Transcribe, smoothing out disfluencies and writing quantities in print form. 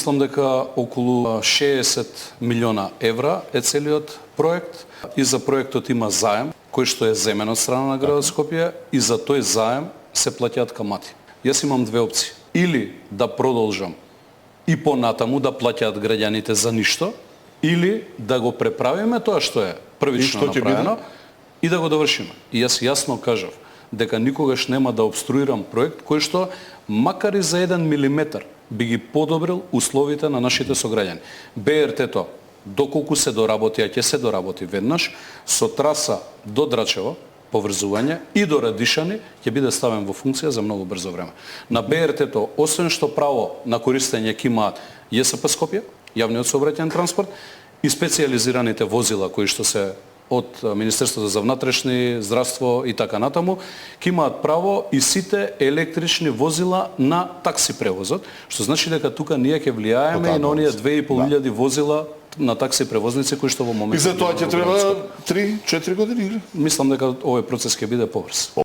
Мислам дека околу 60 милиона евра е целиот проект и за проектот има заем кој што е земен од страна на градот Скопје и за тој заем се плаќаат камати. Јас имам две опции. Или да продолжам и понатаму да плаќаат граѓаните за ништо, или да го преправиме тоа што е првично направено и да го довршиме. И јас јасно кажав дека никогаш нема да обструирам проект кој што макар и за 1 милиметар би ги подобрил условите на нашите сограѓани. БРТ-то доколку се доработи, а ќе се доработи веднаш, со траса до Драчево, поврзување и до Радишани ќе биде ставен во функција за многу брзо време. На БРТ-то, освен што право на користење ќе имаат ЈСП Скопје, јавниот сообраќајен транспорт, и специјализираните возила кои што се од Министерството за внатрешни, здравство и така натаму, ќе имаат право и сите електрични возила на такси превозот, што значи дека тука ние ќе влијаеме и на оние 2500 возила на такси превозници кои што во моментот. И за тоа ќе треба 3-4 години? Мислам дека овој процес ќе биде побрз.